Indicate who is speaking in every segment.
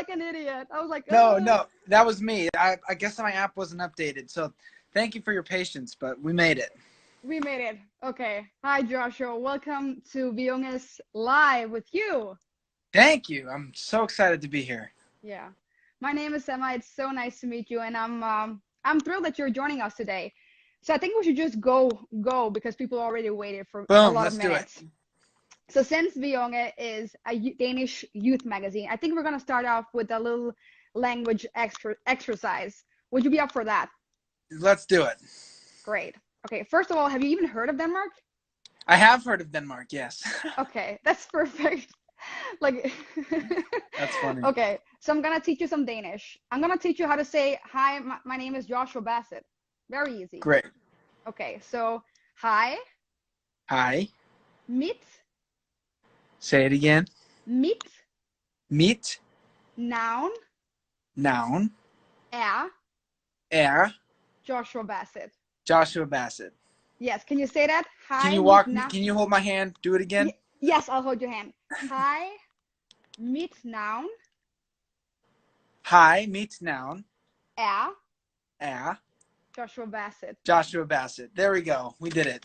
Speaker 1: like an idiot. I was like,
Speaker 2: No, that was me. I guess my app wasn't updated. So thank you for your patience, but we made it.
Speaker 1: we made it. Okay. Hi, Joshua. Welcome to Viunge's Live with you.
Speaker 2: Thank you. I'm so excited to be here.
Speaker 1: Yeah. My name is Emma. It's so nice to meet you, and I'm thrilled that you're joining us today. So I think we should just go because people already waited for a
Speaker 2: Boom,
Speaker 1: lot of
Speaker 2: let's do it.
Speaker 1: minutes. So since Viunge is a Danish youth magazine, I think we're gonna start off with a little language exercise. Would you be up for that?
Speaker 2: Let's do it.
Speaker 1: Great. Okay, first of all, have you even heard of Denmark?
Speaker 2: I have heard of Denmark, yes.
Speaker 1: Okay, that's perfect. Like,
Speaker 2: That's funny.
Speaker 1: okay, so I'm gonna teach you some Danish. I'm gonna teach you how to say, hi, my name is Joshua Bassett. Very easy.
Speaker 2: Great.
Speaker 1: Okay, so, hi,
Speaker 2: Hi.
Speaker 1: mit,
Speaker 2: Say it again.
Speaker 1: mit,
Speaker 2: Meet.
Speaker 1: noun,
Speaker 2: Noun.
Speaker 1: er,
Speaker 2: Er.
Speaker 1: Joshua Bassett.
Speaker 2: Joshua Bassett.
Speaker 1: Yes, can you say that?
Speaker 2: Can
Speaker 1: Hi,
Speaker 2: you
Speaker 1: mit,
Speaker 2: walk me? Can you hold my hand? Do it again.
Speaker 1: Yes, I'll hold your hand. Hi, mit, noun,
Speaker 2: Hi. Meet noun.
Speaker 1: er,
Speaker 2: Er.
Speaker 1: Joshua Bassett.
Speaker 2: Joshua Bassett. There we go. We did it.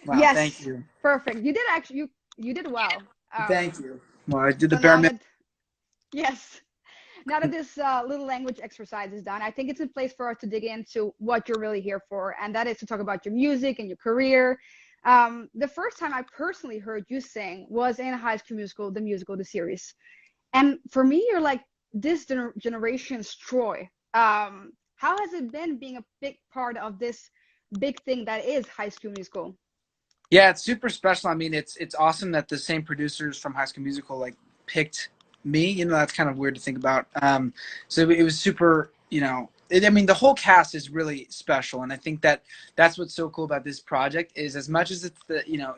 Speaker 2: Wow.
Speaker 1: Yes,
Speaker 2: Thank you.
Speaker 1: perfect. You did actually, you did well.
Speaker 2: Thank you. Well, I did the
Speaker 1: So
Speaker 2: bare
Speaker 1: now
Speaker 2: minimum.
Speaker 1: that, yes, now that this little language exercise is done, I think it's in place for us to dig into what you're really here for, and that is to talk about your music and your career. The first time I personally heard you sing was in High School Musical, the musical, the series. And for me, you're like this generation's Troy. How has it been being a big part of this big thing that is High School Musical?
Speaker 2: Yeah, it's super special. I mean, it's awesome that the same producers from High School Musical like picked me. You know, that's kind of weird to think about. So it was super. I mean, the whole cast is really special, and I think that that's what's so cool about this project is as much as it's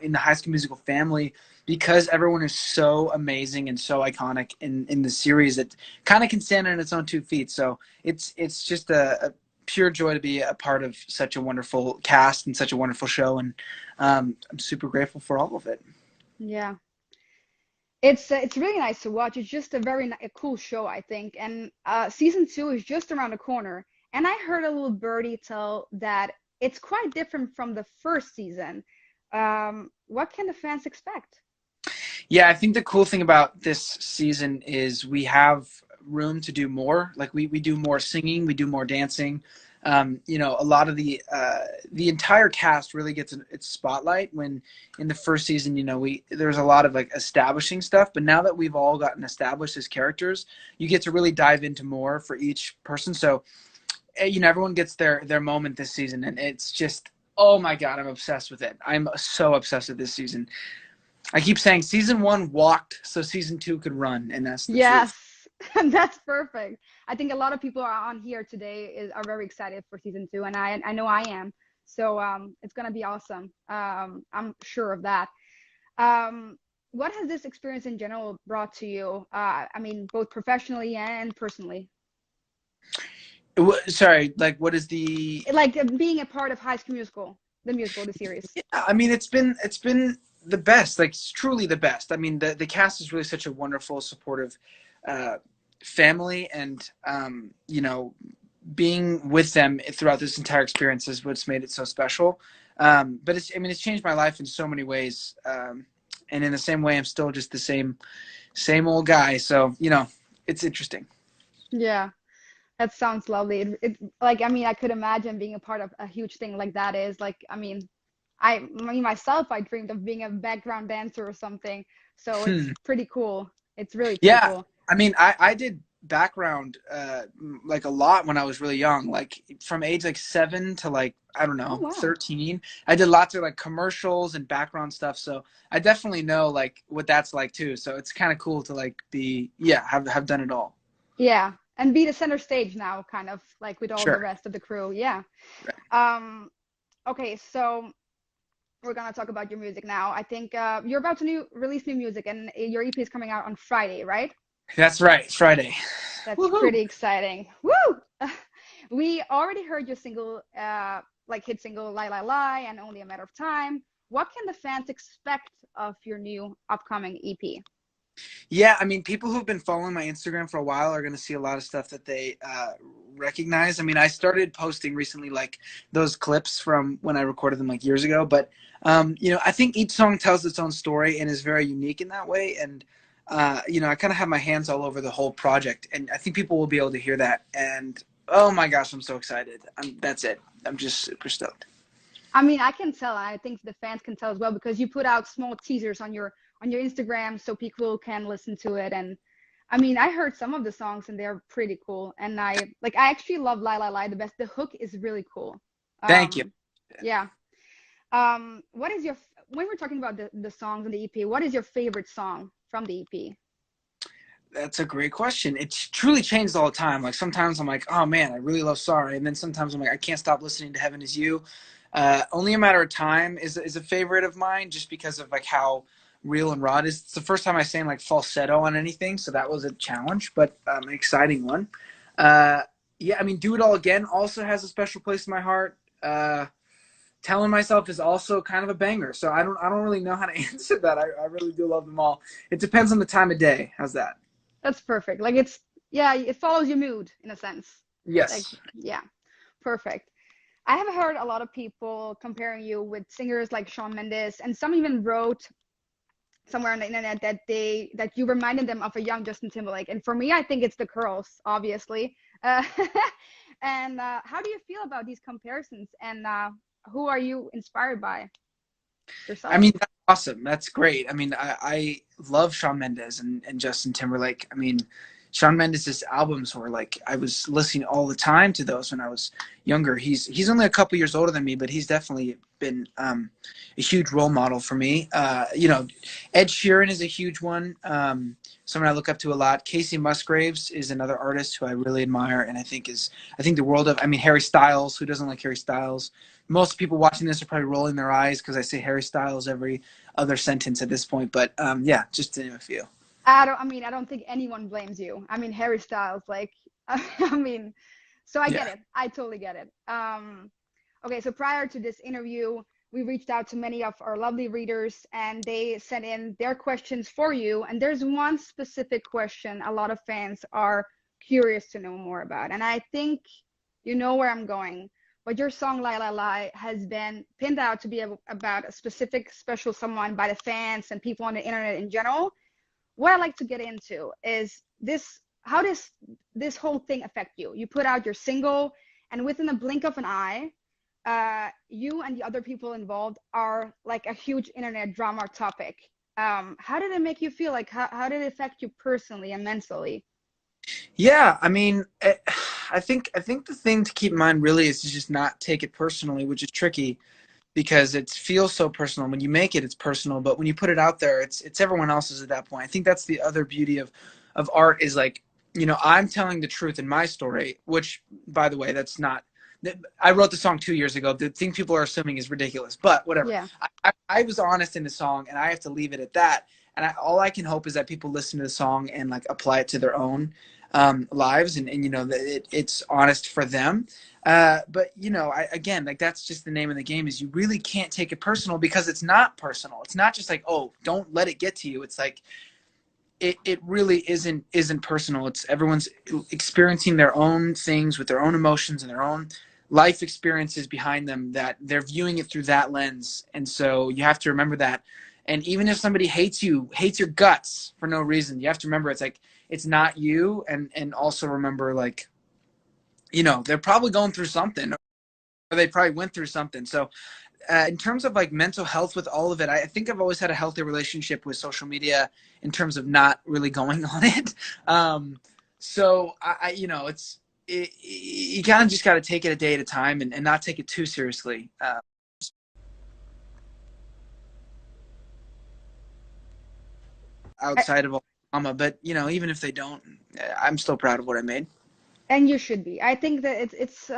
Speaker 2: in the High School Musical family, because everyone is so amazing and so iconic in the series, it kind of can stand on its own 2 feet. So it's just a pure joy to be a part of such a wonderful cast and such a wonderful show, and I'm super grateful for all of it.
Speaker 1: Yeah. It's really nice to watch. It's just a a cool show, I think. And season 2 is just around the corner. And I heard a little birdie tell that it's quite different from the first season. What can the fans expect?
Speaker 2: Yeah, I think the cool thing about this season is we have room to do more. Like we do more singing, we do more dancing. A lot of the entire cast really gets its spotlight when in the first season, there's a lot of like establishing stuff, but now that we've all gotten established as characters, you get to really dive into more for each person. So, everyone gets their moment this season, and it's just, oh my God, I'm obsessed with it. I'm so obsessed with this season. I keep saying season 1 walked so season 2 could run, and that's the truth.
Speaker 1: Yes, that's perfect. I think a lot of people are on here today are very excited for season 2, and I know I am. So it's gonna be awesome. I'm sure of that. What has this experience in general brought to you? I mean, both professionally and personally.
Speaker 2: Sorry, like what is the?
Speaker 1: Like being a part of High School Musical, the musical, the series.
Speaker 2: Yeah, I mean, it's been the best. Like it's truly the best. I mean, the cast is really such a wonderful, supportive uh, family, and being with them throughout this entire experience is what's made it so special. But it's changed my life in so many ways. And in the same way, I'm still just the same old guy. So it's interesting.
Speaker 1: Yeah, that sounds lovely. It like I mean, I could imagine being a part of a huge thing like that is like I mean, me myself, I dreamed of being a background dancer or something. So it's
Speaker 2: Hmm.
Speaker 1: pretty cool. It's really pretty
Speaker 2: Yeah,
Speaker 1: cool.
Speaker 2: I mean, I did background like a lot when I was really young, like from age like 7 to like I don't
Speaker 1: Oh
Speaker 2: know
Speaker 1: wow.
Speaker 2: 13. I did lots of like commercials and background stuff, so I definitely know like what that's like too. So it's kind of cool to like be have done it all.
Speaker 1: Yeah, and be the center stage now, kind of like with all the
Speaker 2: Sure.
Speaker 1: rest of the crew. Yeah.
Speaker 2: Right.
Speaker 1: Okay, so we're gonna talk about your music now. I think you're about to release new music, and your EP is coming out on Friday, right?
Speaker 2: That's right. Friday.
Speaker 1: That's
Speaker 2: Woohoo!
Speaker 1: pretty exciting. Woo! We already heard your single, like hit single "Lie Lie Lie" and "Only a Matter of Time." What can the fans expect of your new upcoming EP?
Speaker 2: Yeah, I mean, people who've been following my Instagram for a while are going to see a lot of stuff that they recognize. I mean, I started posting recently, like those clips from when I recorded them like years ago. But I think each song tells its own story and is very unique in that way. And I kind of have my hands all over the whole project, and I think people will be able to hear that. And oh my gosh, I'm so excited! That's it. I'm just super stoked.
Speaker 1: I mean, I can tell, and I think the fans can tell as well because you put out small teasers on your Instagram so people can listen to it. And I mean, I heard some of the songs and they're pretty cool. And I actually love "Lie Lie Lie" the best. The hook is really cool.
Speaker 2: Thank you.
Speaker 1: Yeah. What is your when we're talking about the songs in the EP? What is your favorite song from the EP?
Speaker 2: That's a great question. It's truly changed all the time. Like sometimes I'm like, oh man, I really love Sorry, and then sometimes I'm like, I can't stop listening to Heaven Is You. Only a Matter of Time is a favorite of mine, just because of like how real and raw it is. It's the first time I sang like falsetto on anything, so that was a challenge, but an exciting one. Uh, yeah, I mean, Do It All Again also has a special place in my heart. Telling Myself is also kind of a banger, so I don't really know how to answer that. I really do love them all. It depends on the time of day. How's that?
Speaker 1: That's perfect. Like yeah, it follows your mood in a sense. Like,
Speaker 2: Yes.
Speaker 1: yeah, perfect. I have heard a lot of people comparing you with singers like Shawn Mendes, and some even wrote somewhere on the internet that you reminded them of a young Justin Timberlake. And for me, I think it's the curls, obviously. Uh, and how do you feel about these comparisons? And who are you inspired by
Speaker 2: I
Speaker 1: yourself?
Speaker 2: mean, that's awesome. That's great. I mean, I love Shawn Mendes and Justin Timberlake. I mean, Shawn Mendes' albums were like, I was listening all the time to those when I was younger. He's only a couple years older than me, but he's definitely been a huge role model for me. Ed Sheeran is a huge one. Someone I look up to a lot. Casey Musgraves is another artist who I really admire, and I think the world of. I mean, Harry Styles. Who doesn't like Harry Styles? Most people watching this are probably rolling their eyes because I say Harry Styles every other sentence at this point. But yeah, just to name a few.
Speaker 1: I don't think anyone blames you. I mean, Harry Styles, like, I mean, so I get
Speaker 2: Yeah.
Speaker 1: it. I totally get it. Okay, so prior to this interview, we reached out to many of our lovely readers and they sent in their questions for you. And there's one specific question a lot of fans are curious to know more about. And I think you know where I'm going. But your song "Lie Lie Lie" has been pinned out to be about a specific special someone by the fans and people on the internet in general. What I like to get into is this: how does this whole thing affect you? You put out your single, and within a blink of an eye, you and the other people involved are like a huge internet drama topic. How did it make you feel? Like, how did it affect you personally and mentally?
Speaker 2: Yeah, I mean, I think the thing to keep in mind really is to just not take it personally, which is tricky because it feels so personal. When you make it, it's personal, but when you put it out there, it's everyone else's at that point. I think that's the other beauty of art is like, I'm telling the truth in my story, which by the way, that's not. I wrote the song 2 years ago. The thing people are assuming is ridiculous, but whatever.
Speaker 1: Yeah.
Speaker 2: I was honest in the song, and I have to leave it at that. And all I can hope is that people listen to the song and like apply it to their own lives, and that it's honest for them. But again, like that's just the name of the game. Is you really can't take it personal because it's not personal. It's not just like, oh, don't let it get to you. It's like it really isn't personal. It's everyone's experiencing their own things with their own emotions and their own life experiences behind them that they're viewing it through that lens. And so you have to remember that. And even if somebody hates your guts for no reason, you have to remember it's like it's not you. And also remember, like, they're probably going through something, or they probably went through something. So in terms of like mental health with all of it, I think I've always had a healthy relationship with social media in terms of not really going on it. So you kind of just got to take it a day at a time and not take it too seriously
Speaker 1: I,
Speaker 2: outside of all drama. But even if they don't, I'm still proud of what I made.
Speaker 1: and you should be. I think that it's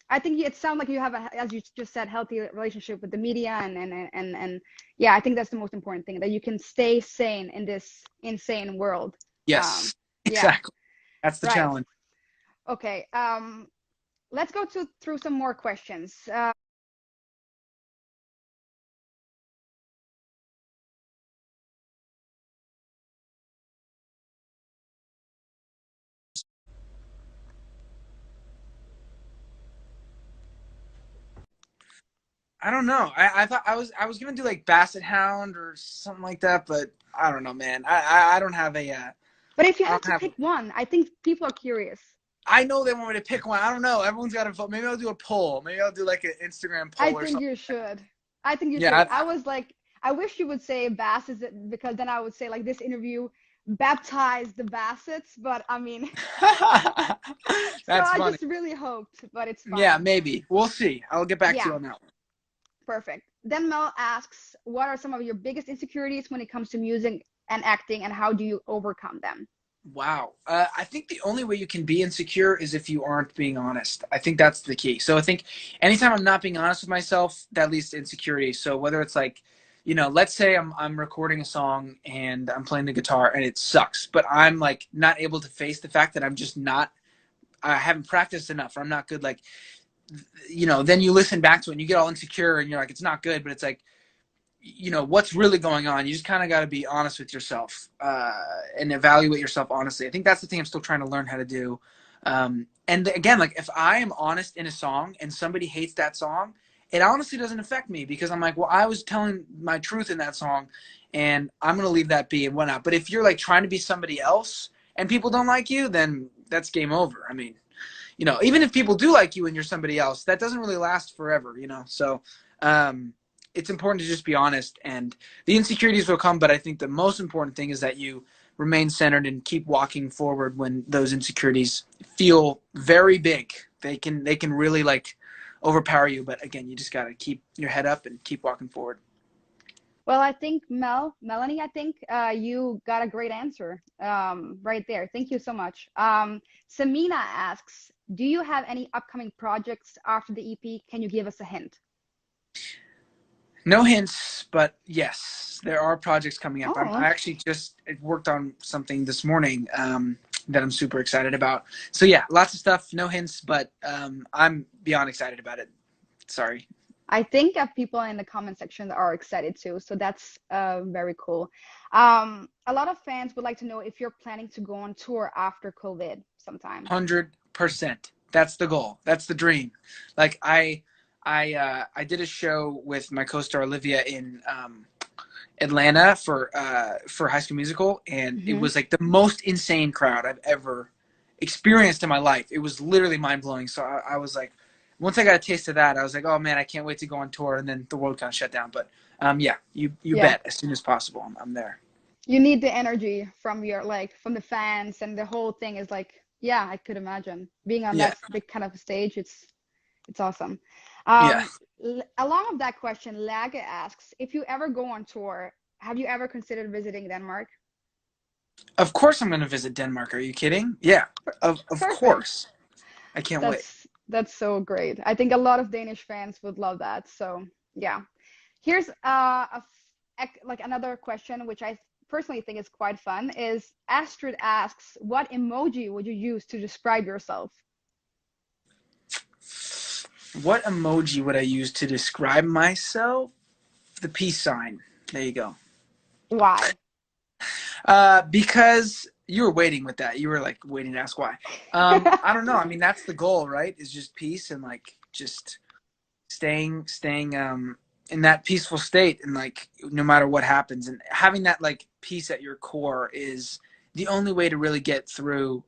Speaker 1: I think it sounds like you have as you just said, healthy relationship with the media, and yeah, I think that's the most important thing, that you can stay sane in this insane world. Um,
Speaker 2: Yes,
Speaker 1: yeah,
Speaker 2: exactly. That's the
Speaker 1: right.
Speaker 2: challenge.
Speaker 1: Okay. Let's go through some more questions.
Speaker 2: I don't know. I thought I was gonna do like Bassett Hound or something like that, but I don't know, man. I don't have a
Speaker 1: But if you
Speaker 2: I
Speaker 1: had
Speaker 2: don't
Speaker 1: to
Speaker 2: have.
Speaker 1: pick one, I think people are curious.
Speaker 2: I know they want me to pick one. I don't know. Everyone's got to vote. Maybe I'll do a poll. Maybe I'll do like an Instagram
Speaker 1: I
Speaker 2: poll or
Speaker 1: think
Speaker 2: something.
Speaker 1: you should. I think you should.
Speaker 2: Yeah.
Speaker 1: I was like, I wish you would say Bassett because then I would say like this interview baptized the Bassets, but I mean, so
Speaker 2: That's
Speaker 1: I
Speaker 2: funny.
Speaker 1: just really hoped, but it's
Speaker 2: Yeah,
Speaker 1: fine.
Speaker 2: maybe. We'll see. I'll get back to you
Speaker 1: Yeah,
Speaker 2: on that one.
Speaker 1: perfect. Then Mel asks, what are some of your biggest insecurities when it comes to music and acting, and how do you overcome them?
Speaker 2: Wow. I think the only way you can be insecure is if you aren't being honest. I think that's the key. So I think anytime I'm not being honest with myself, that leads to insecurity. So whether it's like, let's say I'm recording a song and I'm playing the guitar and it sucks, but I'm like not able to face the fact that I'm just not I haven't practiced enough or I'm not good. Like, then you listen back to it and you get all insecure and you're like, it's not good, but it's like, what's really going on. You just kind of got to be honest with yourself and evaluate yourself honestly. I think that's the thing I'm still trying to learn how to do. And again, like if I am honest in a song and somebody hates that song, it honestly doesn't affect me because I'm like, well, I was telling my truth in that song and I'm going to leave that be and whatnot. But if you're like trying to be somebody else and people don't like you, then that's game over. I mean, even if people do like you and you're somebody else, that doesn't really last forever. So it's important to just be honest, and the insecurities will come, but I think the most important thing is that you remain centered and keep walking forward when those insecurities feel very big. They can really like overpower you, but again, you just got to keep your head up and keep walking forward.
Speaker 1: Well, I think Melanie, I think you got a great answer right there. Thank you so much. Samina asks, do you have any upcoming projects after the EP? Can you give us a hint?
Speaker 2: No hints, but yes, there are projects coming up. I
Speaker 1: Oh,
Speaker 2: actually just worked on something this morning that I'm super excited about. So yeah, lots of stuff. No hints, but I'm beyond excited about it. Sorry.
Speaker 1: I think people in the comment section are excited too, so that's very cool. A lot of fans would like to know if you're planning to go on tour after COVID sometime.
Speaker 2: 100%. That's the goal. That's the dream. Like I did a show with my co-star Olivia in Atlanta for High School Musical, and it
Speaker 1: Hmm.
Speaker 2: was like the most insane crowd I've ever experienced in my life. It was literally mind blowing. So I was like, once I got a taste of that, I was like, oh man, I can't wait to go on tour. And then the world kind of shut down. But yeah, you
Speaker 1: Yeah,
Speaker 2: bet. As soon as possible, I'm there.
Speaker 1: you need the energy from your from the fans, and the whole thing is like, yeah, I could imagine being on
Speaker 2: Yeah,
Speaker 1: that big kind of a stage. It's awesome.
Speaker 2: yeah.
Speaker 1: Along with that question, Lage asks, if you ever go on tour, have you ever considered visiting Denmark?
Speaker 2: Of course, I'm going to visit Denmark. Are you kidding? Yeah, of
Speaker 1: Perfect.
Speaker 2: course. I can't wait.
Speaker 1: That's so great. I think a lot of Danish fans would love that. So yeah, here's like another question, which I personally think is quite fun. Is Astrid asks, what emoji would you use to describe yourself?
Speaker 2: What emoji would I use to describe myself? The peace sign. There you go.
Speaker 1: Why?
Speaker 2: Because you were waiting with that. You were like waiting to ask why. I don't know. I mean, that's the goal, right? Is just peace and like just staying in that peaceful state and like no matter what happens and having that like peace at your core is the only way to really get through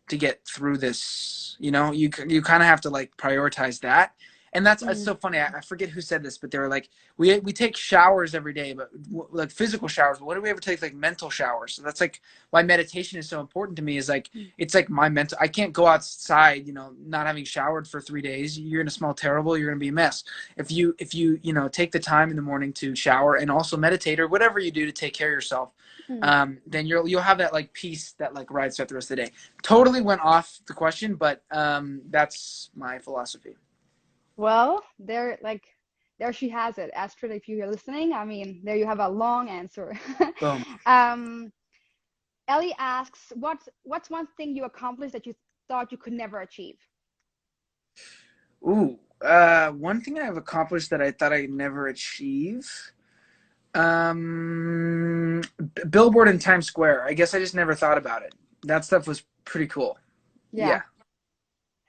Speaker 2: this. You kind of have to like prioritize that. And that's it's
Speaker 1: Mm,
Speaker 2: so funny. I forget who said this, but they were like, we take showers every day, but like physical showers. But what do we ever take like mental showers? So that's like why meditation is so important to me. Is like it's like my mental. I can't go outside, not having showered for 3 days. You're gonna smell terrible. You're gonna be a mess. If you take the time in the morning to shower and also meditate or whatever you do to take care of yourself,
Speaker 1: mm.
Speaker 2: then you'll have that like peace that like rides throughout the rest of the day. Totally went off the question, but that's my philosophy.
Speaker 1: Well, there she has it. Astrid, if you're listening, I mean, there you have a long answer.
Speaker 2: Boom.
Speaker 1: um, Ellie asks, what's one thing you accomplished that you thought you could never achieve?
Speaker 2: Ooh, one thing I've accomplished that I thought I'd never achieve. Billboard in Times Square. I guess I just never thought about it. That stuff was pretty cool.
Speaker 1: Yeah.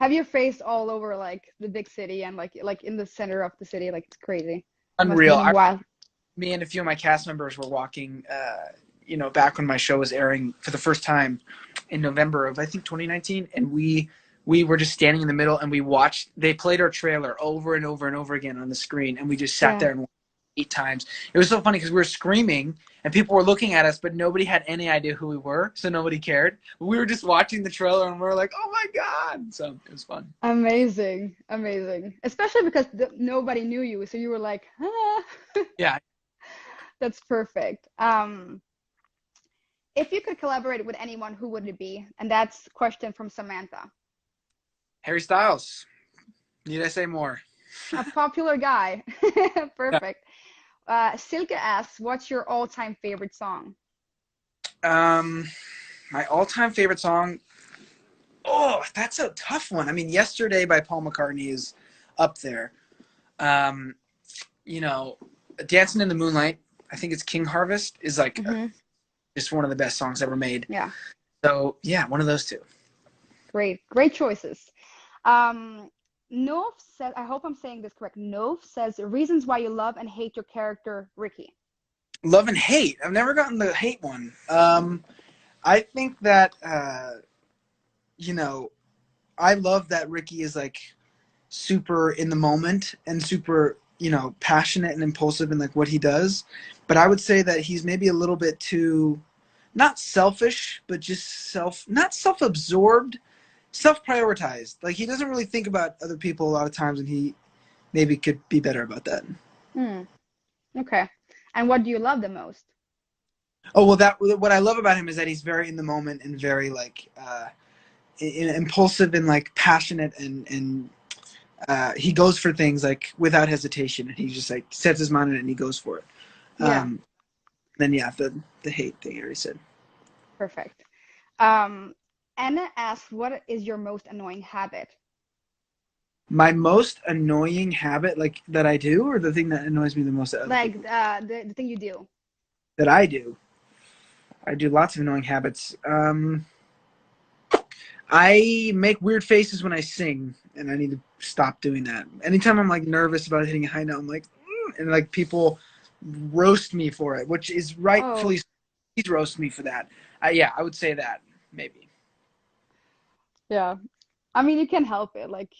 Speaker 2: Yeah.
Speaker 1: have your face all over like the big city and like in the center of the city. Like it's crazy. It must have
Speaker 2: Unreal.
Speaker 1: been wild.
Speaker 2: Me and a few of my cast members were walking, back when my show was airing for the first time in November of I think 2019, and we were just standing in the middle and we watched. They played our trailer over and over and over again on the screen, and we just sat
Speaker 1: Yeah.
Speaker 2: there and watched it 8 times. It was so funny because we were screaming and people were looking at us, but nobody had any idea who we were, so nobody cared. We were just watching the trailer and we were like, "Oh my god!" So it was fun.
Speaker 1: Amazing, amazing. Especially because nobody knew you, so you were like, ah.
Speaker 2: Yeah,
Speaker 1: That's perfect. If you could collaborate with anyone, who would it be? And that's a question from Samantha.
Speaker 2: Harry Styles. Need I say more?
Speaker 1: A popular guy. Perfect. Silke asks, what's your all-time favorite song?
Speaker 2: My all-time favorite song. Oh, that's a tough one. I mean, "Yesterday" by Paul McCartney is up there. Um, you know, "Dancing in the Moonlight," I think it's King Harvest, is like
Speaker 1: Hmm.
Speaker 2: just one of the best songs ever made.
Speaker 1: Yeah,
Speaker 2: So yeah, one of those two.
Speaker 1: great, great choices. Um, Nov says, I hope I'm saying this correct. Nov says, reasons why you love and hate your character, Ricky.
Speaker 2: Love and hate. I've never gotten the hate one. I think that you know, I love that Ricky is like super in the moment and super, passionate and impulsive in like what he does. But I would say that he's maybe a little bit too, not selfish, but just not self-absorbed, self-prioritized. Like he doesn't really think about other people a lot of times, and he maybe could be better about that.
Speaker 1: Hmm. Okay. And what do you love the most?
Speaker 2: Oh, well, that what I love about him is that he's very in the moment and very like impulsive and like passionate, and he goes for things like without hesitation, and he just like sets his mind on it and he goes for it.
Speaker 1: Yeah,
Speaker 2: Um, then yeah, the hate thing I already said.
Speaker 1: perfect. Um, Anna asks, what is your most annoying habit?
Speaker 2: My most annoying habit, like that I do, or the thing that annoys me the most that other
Speaker 1: Like
Speaker 2: people
Speaker 1: the thing you do.
Speaker 2: that I do. I do lots of annoying habits. I make weird faces when I sing, and I need to stop doing that. Anytime I'm like nervous about hitting a high note, I'm like, and like people roast me for it, which is
Speaker 1: Oh,
Speaker 2: rightfully. Please roast me for that. Yeah, I would say that maybe.
Speaker 1: yeah. I mean, you can help it. Like,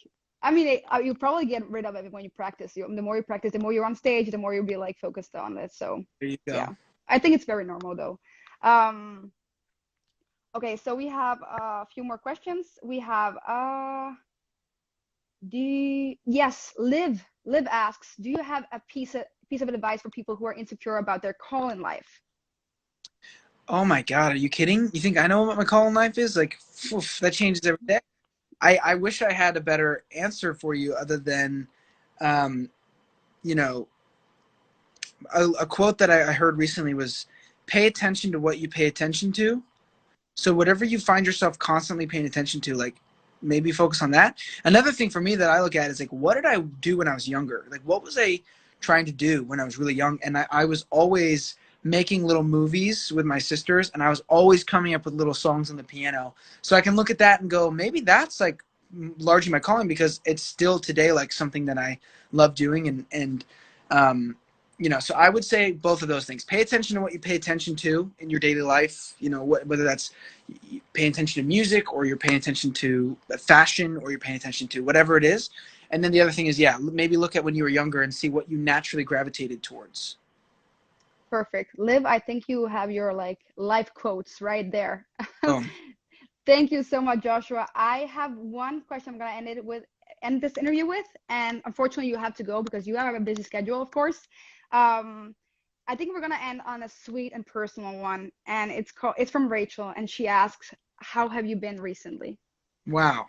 Speaker 1: I mean, you probably get rid of it when you practice. The more you practice, the more you're on stage, the more you'll be like focused on it. So,
Speaker 2: There you
Speaker 1: yeah,
Speaker 2: go.
Speaker 1: I think it's very normal though. Um, okay, so we have a few more questions. We have yes, Liv asks, do you have a piece of advice for people who are insecure about their call in life?
Speaker 2: Oh my God, are you kidding? You think I know what my call in life is? Like, oof, that changes every day. I wish I had a better answer for you other than, um, you know, a quote that I heard recently was, pay attention to what you pay attention to. So whatever you find yourself constantly paying attention to, like maybe focus on that. Another thing for me that I look at is like, what did I do when I was younger? Like, what was I trying to do when I was really young? And I was always making little movies with my sisters, and I was always coming up with little songs on the piano. So I can look at that and go, maybe that's like largely my calling, because it's still today like something that I love doing, and um, so I would say both of those things. Pay attention to what you pay attention to in your daily life, whether that's paying attention to music, or you're paying attention to fashion, or you're paying attention to whatever it is. And then the other thing is, yeah, maybe look at when you were younger and see what you naturally gravitated towards.
Speaker 1: Perfect. Liv, I think you have your like life quotes right there.
Speaker 2: Oh,
Speaker 1: Thank you so much, Joshua. I have one question I'm gonna end this interview with, and unfortunately you have to go because you have a busy schedule, of course. Um, I think we're gonna end on a sweet and personal one, and it's from Rachel, and she asks, "How have you been recently?"
Speaker 2: wow.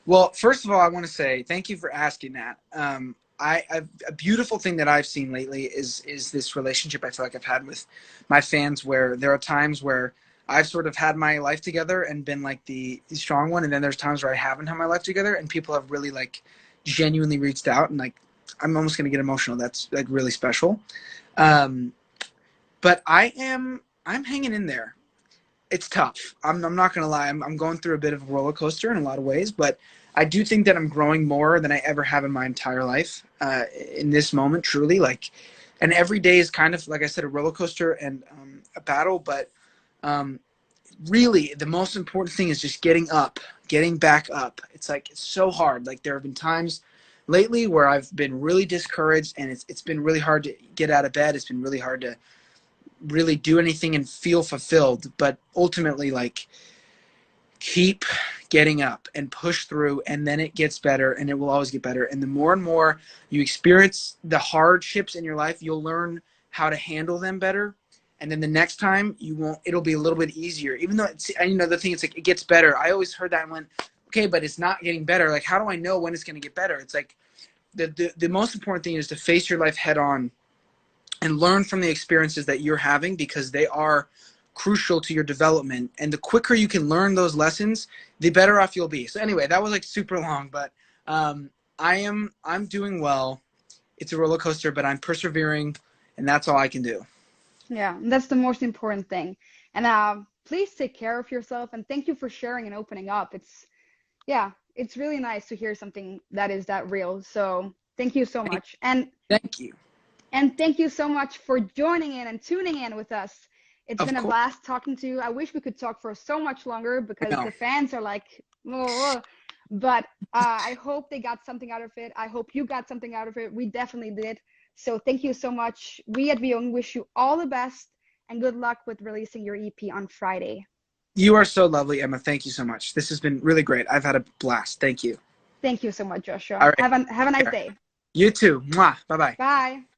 Speaker 2: Well, first of all, I want to say thank you for asking that. A beautiful thing that I've seen lately is this relationship I feel like I've had with my fans, where there are times where I've sort of had my life together and been like the strong one, and then there's times where I haven't had my life together, and people have really like genuinely reached out, and like I'm almost gonna get emotional. That's like really special. Um, but I'm hanging in there. It's tough. I'm not gonna lie. I'm going through a bit of a roller coaster in a lot of ways, but I do think that I'm growing more than I ever have in my entire life in this moment, truly. Like, and every day is kind of, like I said, a roller coaster and a battle. But um, really, the most important thing is just getting up, getting back up. It's like, it's so hard. Like, there have been times lately where I've been really discouraged, and it's been really hard to get out of bed. It's been really hard to really do anything and feel fulfilled. But ultimately, like, keep getting up and push through, and then it gets better, and it will always get better. And the more and more you experience the hardships in your life, you'll learn how to handle them better. And then the next time you won't, it'll be a little bit easier, even though it's, you know, the thing, it's like, it gets better. I always heard that and went, okay, but it's not getting better. Like, how do I know when it's going to get better? It's like the most important thing is to face your life head on and learn from the experiences that you're having, because they are crucial to your development. And the quicker you can learn those lessons, the better off you'll be. So anyway, that was like super long, but I'm doing well. It's a roller coaster, but I'm persevering, and that's all I can do.
Speaker 1: Yeah, that's the most important thing. And please take care of yourself, and thank you for sharing and opening up. Yeah, it's really nice to hear something that is that real. So thank you so
Speaker 2: Thank,
Speaker 1: much. And
Speaker 2: thank you.
Speaker 1: thank you so much for joining in and tuning in with us. It's
Speaker 2: Of
Speaker 1: been a
Speaker 2: course.
Speaker 1: blast talking to you. I wish we could talk for so much longer
Speaker 2: I
Speaker 1: because
Speaker 2: know.
Speaker 1: the fans are like, "Ugh." But I hope they got something out of it. I hope you got something out of it. We definitely did. So thank you so much. We at Viunge wish you all the best and good luck with releasing your EP on Friday.
Speaker 2: You are so lovely, Emma. Thank you so much. This has been really great. I've had a blast. Thank you.
Speaker 1: Thank you so much,
Speaker 2: All
Speaker 1: Joshua.
Speaker 2: right.
Speaker 1: Have a nice
Speaker 2: Take care.
Speaker 1: day.
Speaker 2: You too. Mwah. Bye bye.
Speaker 1: Bye.